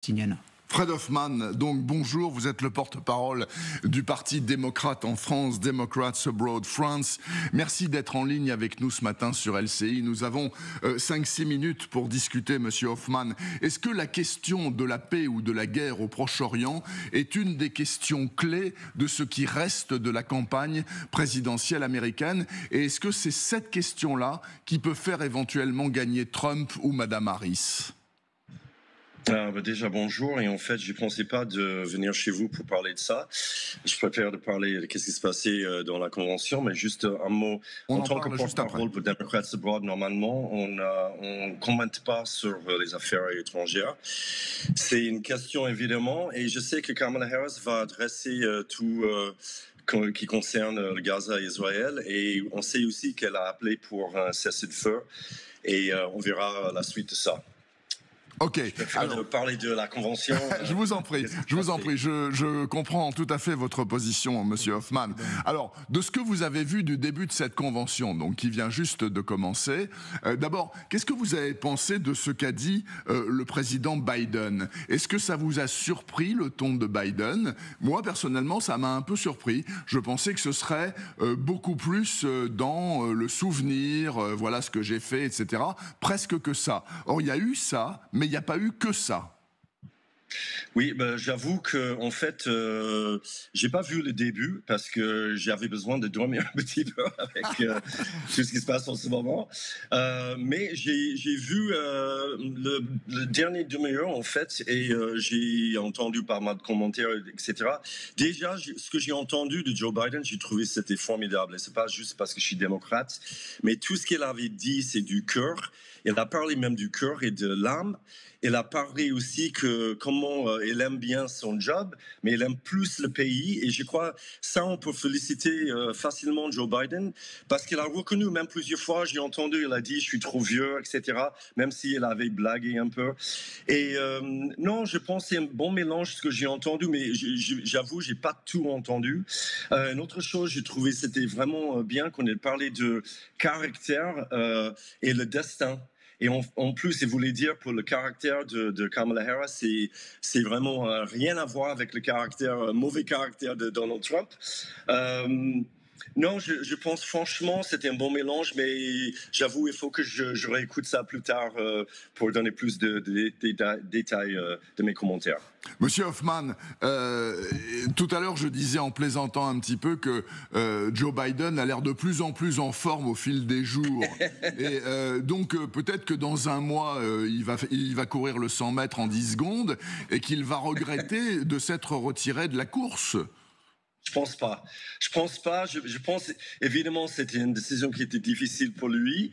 Palestinienne. Fred Hoffman, donc bonjour, vous êtes le porte-parole du Parti démocrate en France, Democrats Abroad France. Merci d'être en ligne avec nous ce matin sur LCI. Nous avons 5-6 minutes pour discuter, Monsieur Hoffman. Est-ce que la question de la paix ou de la guerre au Proche-Orient est une des questions clés de ce qui reste de la campagne présidentielle américaine? Et est-ce que c'est cette question-là qui peut faire éventuellement gagner Trump ou Madame Harris? Déjà bonjour, et en fait je ne pensais pas de venir chez vous pour parler de ça. Je préfère de parler de ce qui se passait dans la convention, mais juste un mot. En tant que porte-parole pour Democrats Abroad, normalement on ne commente pas sur les affaires étrangères. C'est une question évidemment, et je sais que Kamala Harris va adresser tout qui concerne le Gaza et Israël, et on sait aussi qu'elle a appelé pour un cessez-le-feu, et on verra la suite de ça. Ok. Alors, parler de la convention. Je vous en prie, je comprends tout à fait votre position, Monsieur Hoffman. Alors, de ce que vous avez vu du début de cette convention, donc qui vient juste de commencer, d'abord, qu'est-ce que vous avez pensé de ce qu'a dit le président Biden? Est-ce que ça vous a surpris, le ton de Biden? Moi, personnellement, ça m'a un peu surpris. Je pensais que ce serait beaucoup plus dans le souvenir, voilà ce que j'ai fait, etc. Presque que ça. Or, il y a eu ça, mais il n'y a pas eu que ça. Oui, j'avoue que en fait, j'ai pas vu le début parce que j'avais besoin de dormir un petit peu avec tout ce qui se passe en ce moment. Mais j'ai vu le dernier demi-heure en fait, et j'ai entendu pas mal de commentaires, etc. Déjà, ce que j'ai entendu de Joe Biden, j'ai trouvé que c'était formidable. Et c'est pas juste parce que je suis démocrate, mais tout ce qu'elle avait dit, c'est du cœur. Elle a parlé même du cœur et de l'âme. Elle a parlé aussi que comment elle aime bien son job, mais elle aime plus le pays. Et je crois ça, on peut féliciter facilement Joe Biden parce qu'elle a reconnu même plusieurs fois, j'ai entendu, elle a dit je suis trop vieux, etc. Même si elle avait blagué un peu. Et non, je pense que c'est un bon mélange ce que j'ai entendu, mais j'avoue, j'ai pas tout entendu. Une autre chose, j'ai trouvé c'était vraiment bien qu'on ait parlé de caractère et le destin. Et en plus, il voulait dire pour le caractère de Kamala Harris, c'est vraiment rien à voir avec le mauvais caractère de Donald Trump. Non, je pense franchement c'était un bon mélange, mais j'avoue il faut que je réécoute ça plus tard pour donner plus de détails de mes commentaires. Monsieur Hoffman, tout à l'heure je disais en plaisantant un petit peu que Joe Biden a l'air de plus en plus en forme au fil des jours. Et donc peut-être que dans un mois, il va courir le 100 mètres en 10 secondes et qu'il va regretter de s'être retiré de la course. Je pense pas. Je pense évidemment c'était une décision qui était difficile pour lui.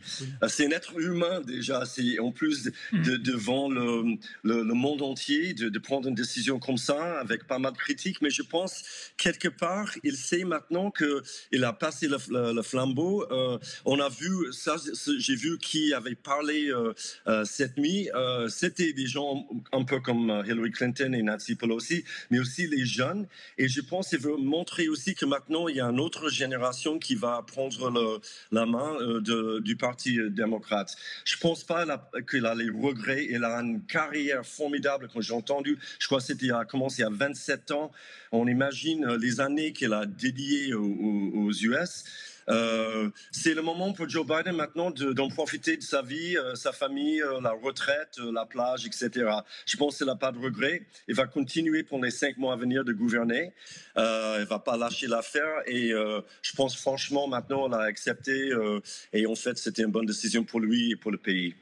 C'est un être humain déjà. C'est en plus devant le monde entier de prendre une décision comme ça avec pas mal de critiques. Mais je pense quelque part il sait maintenant que il a passé le flambeau. On a vu ça. J'ai vu qui avait parlé cette nuit. C'était des gens un peu comme Hillary Clinton et Nancy Pelosi, mais aussi les jeunes. Et je pense qu'il veut montrer aussi que maintenant il y a une autre génération qui va prendre la main du Parti démocrate. Je pense pas qu'elle a les regrets. Elle a une carrière formidable. Quand j'ai entendu, je crois que c'était a commencé à 27 ans. On imagine les années qu'elle a dédiées aux US. C'est le moment pour Joe Biden maintenant d'en profiter de sa vie, sa famille, la retraite, la plage, etc. Je pense qu'il n'a pas de regret. Il va continuer pour les 5 mois à venir de gouverner. Il ne va pas lâcher l'affaire. Et je pense franchement maintenant on l'a accepté. Et en fait c'était une bonne décision pour lui et pour le pays.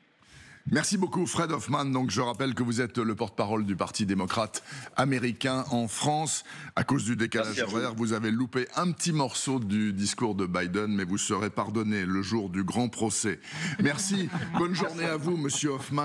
Merci beaucoup Fred Hoffman. Donc je rappelle que vous êtes le porte-parole du Parti démocrate américain en France. À cause du décalage horaire, vous avez loupé un petit morceau du discours de Biden, mais vous serez pardonné le jour du grand procès. Merci. Bonne journée à vous, Monsieur Hoffman.